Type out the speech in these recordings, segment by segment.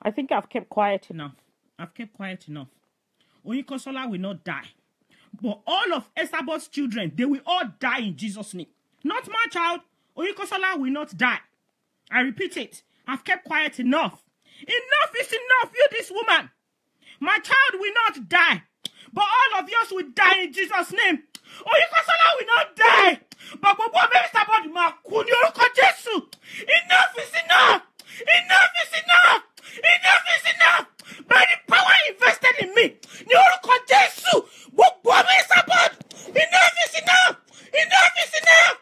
I think I've kept quiet enough. I've kept quiet enough. Oyinkansola will not die. But all of Esabod's children, they will all die in Jesus' name. Not my child. Oyinkansola will not die. I repeat it. I've kept quiet enough. Enough is enough, you this woman. My child will not die. But all of yours will die in Jesus' name. Oyinkansola will not die. But Esabod ma kú ní orúkọ Jésù. Enough is enough. Enough is enough. Enough is enough. By the power invested in me. Ní orúkọ Jésù. Esabod. Enough is enough. Enough is enough.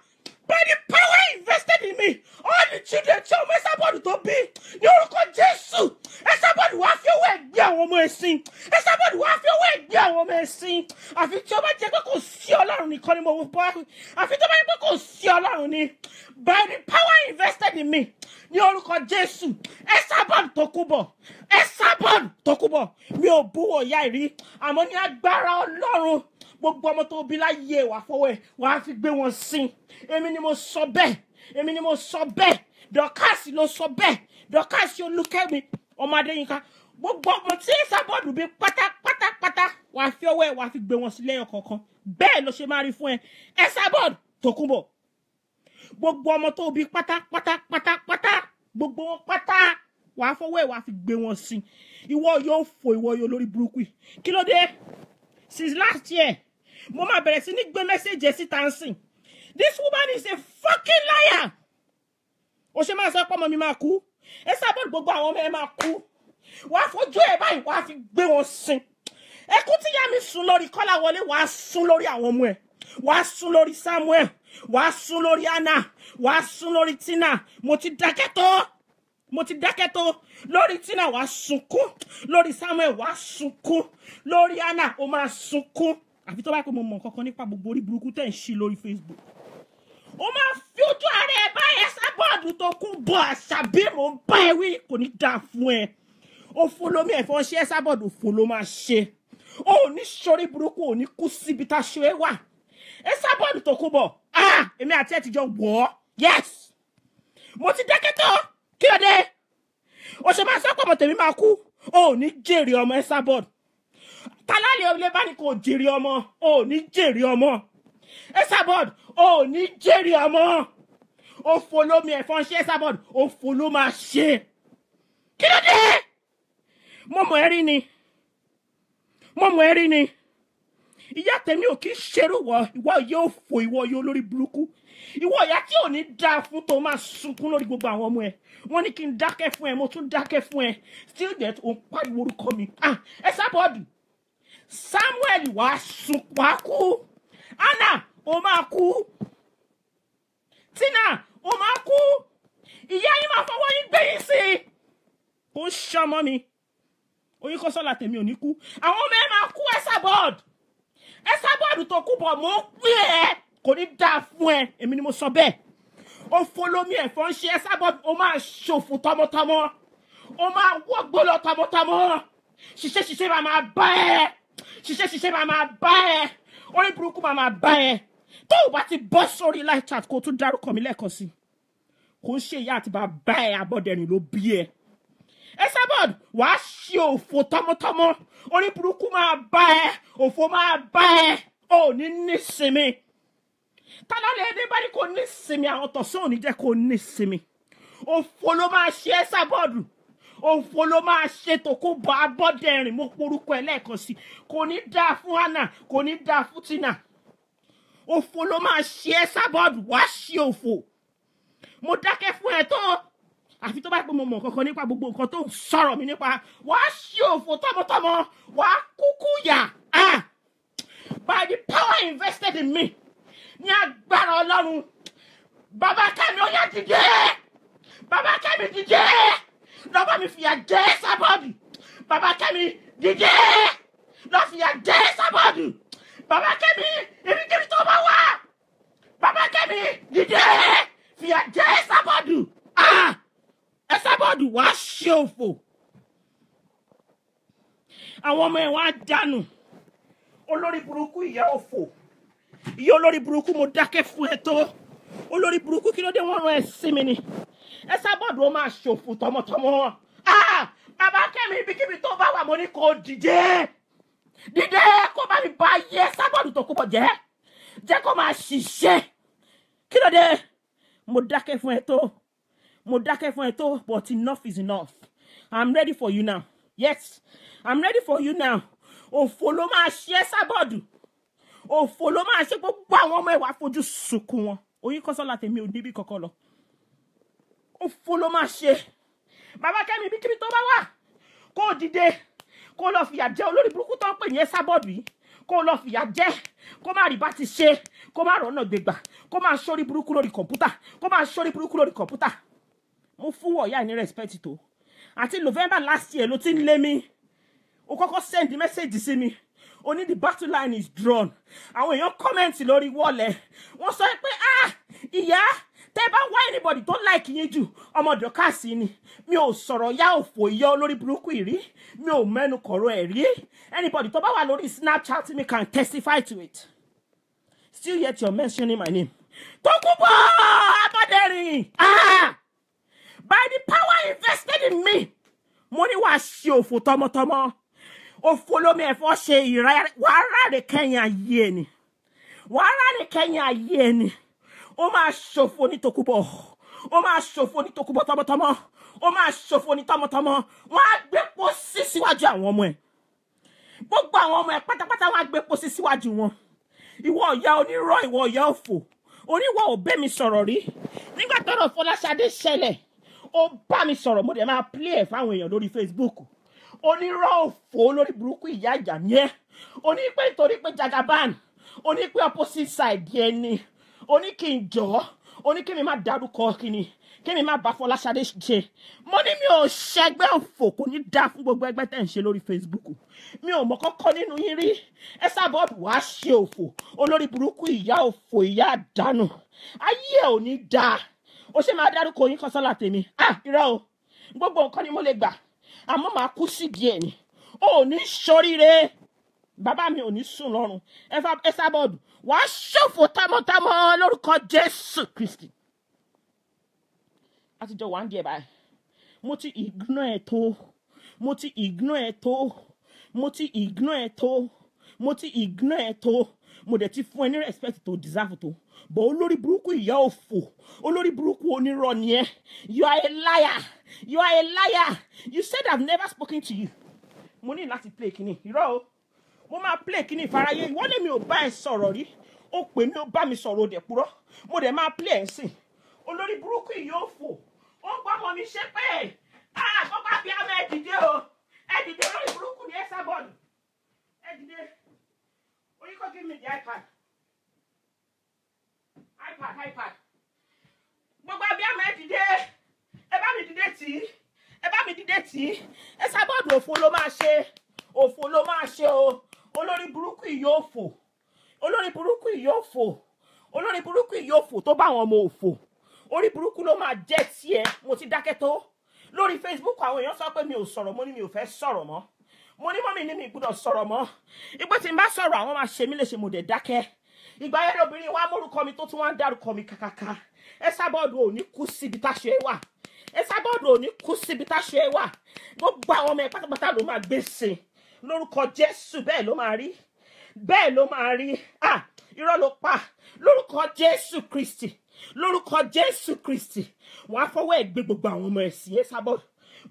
By the power invested in me. All the children tí ọmọ Esabod tó bí. Ní orúkọ Jésù. Esabod wá fi owó ẹgbẹ́ àwọn ọmọ ẹ̀sìn. Esabod wá fi owó ẹgbẹ́ àwọn ọmọ ẹ̀sìn. Àfi tí ó bá jẹ́ pé kò sí Ọlọ́run nìkan ni mo wò bọ́. Àfi tí ó bá jẹ́ pé kò sí Ọlọ́run ni. By the power invested in me. Ní orúkọ Jésù. Esabod tó kú bọ̀. Esabod tó kú bọ̀. Mi ò búwò ìyá ìrí. Àmọ́ ní agbára Ọlọ́run. Gbogbo ọmọ tó bí láyé wà fọwọ́ ẹ̀ wà á fi gbé wọn sin. Èmi ni mo sọ bẹ́ẹ̀. Èmi ni mo sọ bẹ́ẹ̀. Dọ̀kásì ló sọ bẹ́ẹ̀. Dọ̀kásì Olúkẹ́mi ọmọ Adéyínká. Gbogbo ọmọ tí Esabod bí pátápátápátá wà á fi ọwọ́ ẹ̀ wà á fi gbé wọn sí lẹ́yọ kọ̀ọ̀kan. Bẹ́ẹ̀ ló ṣe máa rí fún ẹ. Esabod tó kú bọ̀. Gbogbo ọmọ tó bí pátápátápátá. Gbogbo wọn pátá wà á fọwọ́ ẹ̀ wà á fi gbé wọn sin. Ìwọ yóò fò ìwọ yóò lórí burúkú. Kí ló dé? Since last year. Mo máa bẹ̀rẹ̀ sí ní gbé message sí dancing. This woman is a fucking liar. Ó ṣe máa sọ pé ọmọ mi máa kú. Esabod gbogbo àwọn ọmọ ẹ máa kú. Wàá fojú ẹ báyìí wàá fi gbé wọn sin. Ẹkún tí ìyá mi sùn lórí Kọ́láwọlé wàá sùn lórí àwọn ọmọ ẹ. Wàá sùn lórí Samuel. Wàá sùn lórí Anna. Wàá sùn lórí Tina. Mo ti dákẹ́ tó. Lórí Tina wàá sunkún. Lórí Samuel wàá sunkún. Lórí Anna ó máa sunkún. Àfi tó bá pé mo mọ̀ kankan nípa gbogbo orí burúkú tẹ́ ń ṣí lórí Facebook. Ó máa fi ojú ara ẹ bá Esabod tó kú bọ̀ àṣàbí mo bá ẹ wí kò ní dáa fún ẹ. Òfò lomi ẹ̀fọn ṣe Esabod òfò ló máa ṣe. Ó ní sórí burúkú ò ní kú síbi tá a ṣe é wà. Esabod tó kú bọ̀. Èmi àti ẹ ti jọ wọ̀ ọ́. Yes. Mo ti dákẹ́ tó. Kí ló dé? Ó ṣe máa sọ pé ọmọ tèmi máa kú. Ó ní jèrè ọmọ Esabod. Találẹ̀ olè bá ní kò jèrè ọmọ. Ó ní jèrè ọmọ. Esabod ó ní jèrè ọmọ. Òfò lomi ẹ̀fọn ṣe Esabod. Òfò ló máa ṣe. Kí ló dé? Mo mọ̀ ẹ́ rí ni. Ìyá tèmi ò kí ń ṣerú ìwọ yóò fò ìwọ yóò lórí burúkú. Ìwọ ìyá tí ò ní dáa fún tó máa sunkún lórí gbogbo àwọn ọmọ ẹ. Wọ́n ní kí n dákẹ́ fún ẹ, mo tún dákẹ́ fún ẹ. Still that ò ń pariwo orúkọ mi. Esabod. Samuel wàá kú. Anna ó máa kú. Tina ó máa kú. Ìyá yín máa fọwọ́ yín gbé yín sí. Ó ṣọmọ mi. Oyinkansola tèmi ò ní kú. Àwọn ọmọ ẹ máa kú Esabod. Esabod tó kú bọ̀ mo pè ẹ́. Kò ní dáa fún ẹ. Èmi ni mo sọ bẹ́ẹ̀. Ó folomi ẹ̀fọn ṣe Esabod. Ó máa ṣòfò tọmọtọmọ. Ó máa wọ́gbó lọ tọmọtọmọ. Ṣiṣẹ́ máa bá ẹ. Ṣiṣẹ́ máa bá ẹ. Orí burúkú máa bá ẹ. Tó o bá ti bọ́ sórí live chat kó o tún dárúkọ mi lẹ́ẹ̀kan sí. Kò ń ṣe ìyá àti bàbá ẹ Abọ́dẹrìn ló bí ẹ. Esabod wàá ṣe òfò tọmọtọmọ. Orí burúkú máa bá ẹ. Òfò máa bá ẹ. Ó ní nísinmi. Találẹ̀ ẹni bá ní kò nísinmi àwọn tọ̀sán ò ní jẹ́ kó nísinmi. Òfò ló máa ṣe Esabod. Òfò ló máa ṣe tó kó bọ̀ Abọ́dẹrìn mo porúkọ ẹ lẹ́ẹ̀kan sí. Kò ní dáa fún Anna. Kò ní dáa fún Tina. Òfò ló máa ṣe Esabod. Wàá ṣe òfò. Mo dákẹ́ fún ẹ tó. Àfi tó bá pé mo mọ̀ kankan nípa gbogbo nǹkan tó ń sọ̀rọ̀ mi nípa. Wàá ṣe òfò tọmọtọmọ. Wàá kúkú yà. By the power invested in me. Ní agbára Ọlọ́run. Bàbá Kẹ́mi ó yá dìde. Bàbá Kẹ́mi dìde. Lọ́ba mi fìyà jẹ Esabod. Bàbá Kẹ́mi dìde. Lọ́ fìyà jẹ Esabod. Bàbá Kẹ́mi ibikíbi tó bá wà. Bàbá Kẹ́mi dìde. Fìyà jẹ Esabod. Esabod wàá ṣe òfò. Àwọn ọmọ ẹ̀ wá dànù. Olórí burúkú ìyá òfò. Ìyá olórí burúkú mo dákẹ́ fún ẹ tó. Olórí burúkú kí ló dé wọ́n rán ẹ sí mi ni. Esabod ó máa ṣòfò tọmọtọmọ. Bàbá mi bí kíbi tó bá wà mo ní kó dìde kó bá mi bá yẹ sábọ̀dù tó kú bọ̀ jẹ́ kó máa ṣiṣẹ́ kí ló dé mo dákẹ́ fún ẹ tó but enough is enough. I'm ready for you now. Yes, I'm ready for you now. Òfò ló máa ṣe sábọ̀dù. Òfò ló máa ṣe gbogbo àwọn ọmọ ẹwà fojú sunkún wọn. Oyinkansola tèmi ò níbi kankan lọ. Òfò ló máa ṣe. Bàbá Kẹ́mi bí kíbi tó bá wà. Kó dìde. Kó lọ fìyà jẹ olórí burúkú tó ń pè ní sábọ̀dù yìí. Kó lọ fìyà jẹ. Kó má rí bá ti ṣe. Kó má rọ́nà gbégbà. Kó má ṣorí burúkú lórí kọ̀ǹpútà. Mo fún wọ̀nyá ní respect tó. Àti November last year ló ti ń lé mi. Ó kọ́kọ́ send message sí mi. Ó ní the battle line is drawn. Àwọn èèyàn comment lórí wall ẹ̀. Wọ́n sọ pé ìyá tẹ́ bá wá anybody tó like yín jù ọmọ Dọ́kàsì ni. Mi ò sọ̀rọ̀ yá òfò ìyá olórí burúkú ìrí. Mi ò mẹ́nu kọ̀rọ̀ ẹ̀ rí. Anybody tó bá wà lórí Snapchat me can testify to it. Still yet you're mentioning my name. Tókunbọ̀ Abọ́dẹ̀rìn. By the power invested in me. Mo ní wàá ṣe òfò tọmọtọmọ. Òfò lómi ẹ̀fọ́ ṣe wàhálà rẹ̀ kẹ́yìn ayé ẹni. Wàhálà rẹ̀ kẹ́yìn ayé ẹni. Ó máa ṣòfò ní Tókunbọ̀. Ó máa ṣòfò ní Tókunbọ̀ tọmọtọmọ. Ó máa ṣòfò ní tọmọtọmọ. Wọ́n á gbé pósí síwájú àwọn ọmọ ẹ̀. Gbogbo àwọn ọmọ ẹ̀ pátápátá wọ́n á gbé pósí síwájú wọn. Ìwọ ọ̀yá onírọ́, ìwọ ọ̀yá òfò. Oníwọ̀ ò bẹ́ mi sọ̀rọ̀ rí. Nígbà tọ́rọ̀ Fọláṣadé ṣẹlẹ̀. Ó bá mi sọ̀rọ̀ mo dẹ̀ máa play ẹ̀ fáwọn èèyàn lórí Facebook. Onírọ́ òfò lórí burúkú ìyá ìjà ni ẹ́. Oní pé nítorí pé Jagaban. Oní pé opposite side yẹn ni. Oní kí n jọ́. Oní kí mi má dárúkọ kíni. Kí mi má bá Fọláṣadé ṣe. Mo ní mi ò ṣẹgbẹ́ òfò kò ní dá fún gbogbo ẹgbẹ́ tẹ̀ ń ṣe lórí Facebook. Mi ò mọ̀ kọ́kọ́ nínú yín rí. Ẹ sábọ̀dù wá ṣe òfò. Olórí burúkú ìyá òfò ìyá àdánù. Ayé ò ní dáa. Ó ṣe máa dárúkọ Oyinkansola tèmi. Irọ́ o. Gbogbo nǹkan ni mo lè gbà. Àmọ́ màá kú sí díẹ̀ ni. Ó ní ṣoríire. Bàbá mi ò ní sùn lọ́run. Ẹ sábọ̀dù. Wàá ṣòfò támọ́támọ́ lórúkọ Jésù Kristi. Àtijọ́ wà ń díẹ̀ báyìí. Mo ti ignore ẹ̀ tó. Mo ti ignore ẹ̀ tó. Mo dẹ̀ ti fún ẹ ní respect tó deserve tó. But olórí burúkú ìyá òfò. Olórí burúkú onírọ́ ni ẹ́. You are a liar. You said I've never spoken to you. Mo ní láti play kíní. Irọ́ o. Mo máa play kíní ìfarayé. Ìwọ lèmi ò bá ẹ sọ̀rọ̀ rí. Ó pè mí ó bá mi sọ̀rọ̀ òdẹ̀ purọ́. Mo dẹ̀ máa play ẹ̀ sìn. Olórí burúkú ìyá òfò. Ó gbọ́ ọmọ mi ṣe pé. Gbọ́gbà bí àmọ́ ẹ dìde o. Ẹ dìde olórí burúkú ni ẹ sábọ̀dù. Ẹ dìde. Oyinko give me the iPad. Gbogbo àbí àmọ́ ẹ dìde. Ẹ bá mi dìde tì í. Ẹ sábọ̀dù òfò ló máa ṣe. Òfò ló máa ṣe o. Olórí burúkú ìyá òfò. Olórí burúkú ìyá òfò tó bá àwọn ọmọ òfò. Orí burúkú ló máa jẹ́ tiẹ̀. Mo ti dákẹ́ tó. Lórí Facebook àwọn èèyàn sọ pé mi ò sọ̀rọ̀ mo ní mi ò fẹ́ sọ̀rọ̀ mọ́. Mo ní mọ́mì ní mi gbọ́dọ̀ sọ̀rọ̀ mọ́. Ìgbà tí n bá sọ̀rọ̀ àwọn máa ṣe mí léṣe mo dẹ̀ dákẹ́. Ìgbà yẹn lóbìnrin wa mórúkọ mi tó tún wá ń dárúkọ mi kàkàkà. Ẹ sábọ̀dù ò ní kú síbi táṣe wà. Gbogbo àwọn ọmọ ẹ̀ pátápátá ló máa gbé sìn. Lórúkọ Jésù bẹ́ẹ̀ ló máa rí. Irọ́ ló pa. Lórúkọ Jésù Kristi. Wọ́n á fọwọ́ ẹ̀ gbé gbogbo àwọn ọmọ ẹ̀ sí ẹ sábọ̀dù.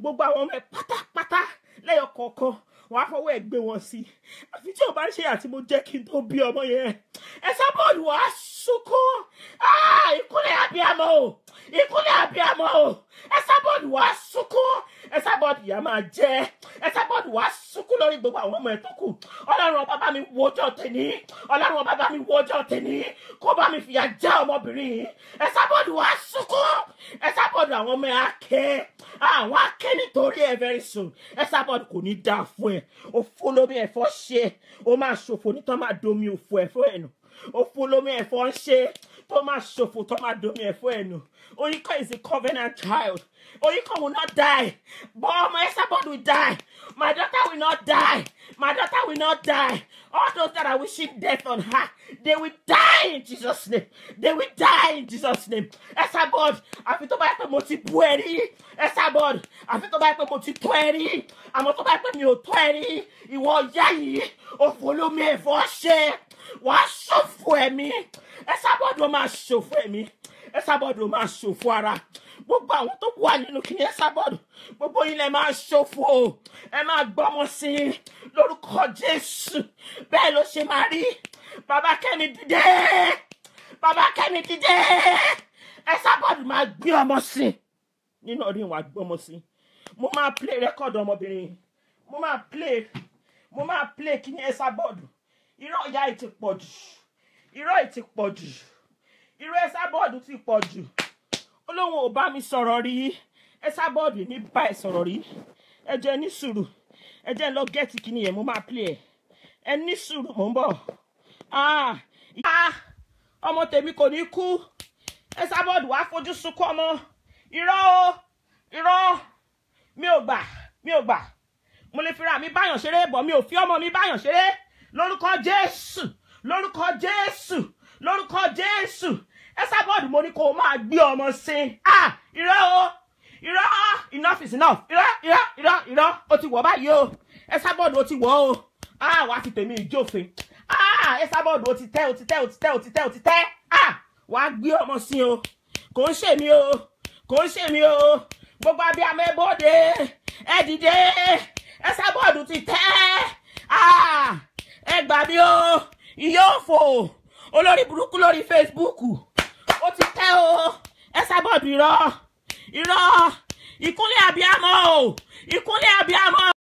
Gbogbo àwọn ọmọ ẹ̀ pátápátá lẹ́yọ kọ̀ọ̀kan. Wọ́n á fọwọ́ ẹ̀ gbé wọn sí. Àfi tí ò bá ṣe àti mo jẹ́ kí n tó bí ọmọ yẹn. Ẹ sábọ̀dù wàá sunkún. Ìkúnlẹ̀ abiyamọ o. Ẹ sábọ̀dù wàá sunkún. Ẹ sábọ̀dù ìyá máa jẹ. Ẹ sábọ̀dù wàá sunkún lórí gbogbo àwọn ọmọ ẹ̀ tó kù. Ọlọ́run bàbá mi wọjọ́ tẹ̀ní. Kó bá mi fìyà já ọmọbìnrin yìí. Ẹ sábọ̀dù wàá sunkún. Ẹ sábọ̀dù àwọn ọmọ ẹ̀ á kẹ́. Àwọn á kẹ́ nítorí ẹ very soon. Ẹ sábọ̀dù kò ní dáa fún ẹ. Òfò lómi ẹ̀fọ́ ṣe. Ó máa ṣòfò ní tó máa domi òfò ẹ̀fọ́ ẹ̀nu. Òfò lómi ẹ̀fọ́ ń ṣe. Tó máa ṣòfò tó máa domi ẹ̀fọ́ ẹ̀nu. Oyinko is a covenant child. Oyinkan will not die. But my Esabod will die. My daughter will not die. My daughter will not die. All those that are wishing death on her, they will die in Jesus' name. They will die in Jesus' name. Esabod, àfi tó bá jẹ́ pé mo ti bú ẹ rí. Esabod, àfi tó bá jẹ́ pé mo ti tó ẹ rí. Àmọ́ tó bá jẹ́ pé mi ò tó ẹ rí. Ìwọ ìyá yìí, òfò ló mi ẹ̀fọ́ ṣe. Wàá ṣòfò ẹ̀mí. Esabod ló máa ṣòfò ẹ̀mí. Esabod ló máa ṣòfò ara. Gbogbo àwọn tó wà nínú kí ni Esabod, gbogbo yín lẹ máa ṣòfò, ẹ máa gbọ́mọ sí i lórúkọ Jésù. Bẹ́ẹ̀ ló ṣe máa rí. Bàbá Kẹ́mi dìde. Bàbá Kẹ́mi dìde. Esabod máa gbé ọmọ sí i. Nínú orí wa gbọ́mọ sí i. Mo máa play record ọmọbìnrin. Mo máa play kí ni Esabod. Irọ́ ìyá ì ti pọ̀ jù. Irọ́ ì ti pọ̀ jù. Irọ́ Esabod ti pọ̀ jù. Olóhun ò bá mi sọ̀rọ̀ rí. Esabod ní bá ẹ sọ̀rọ̀ rí. Ẹ jẹ́ ní sùúrù. Ẹ jẹ́ lọ get kíni yẹn mo máa play ẹ. Ẹ ní sùúrù mo ń bọ̀. Ọmọ tèmi kò ní kú. Esabod wá fojú sunkún ọmọ. Irọ́ o. Irọ́. Mi ò gbà. Mo lè fira mi báyàn ṣeré bọ̀ mi ò fi ọmọ mi báyàn ṣeré. Lórúkọ Jésù. Lórúkọ Jésù. Lórúkọ Jésù. Esabod mo ní kó máa gbé ọmọ sí. Irọ́ o. Irọ́. Enough is enough. Irọ́. Ó ti wọ̀ báyìí o. Esabod ó ti wọ̀ o. Wá fi tèmi ìjófin. Esabod ó ti tẹ́. Wá gbé ọmọ sí o. Kò ń ṣe mí o. Gbogbo abiyamọ ẹ bóde. Ẹ dìde. Esabod ti tẹ́. Ẹ gbà mí o. Ìyá òfò. Olórí burúkú lórí Facebook. Ó ti tẹ́ o. Esabod irọ́. Ìkúnlẹ̀ abiyamọ o. Ìkúnlẹ̀ abiyamọ.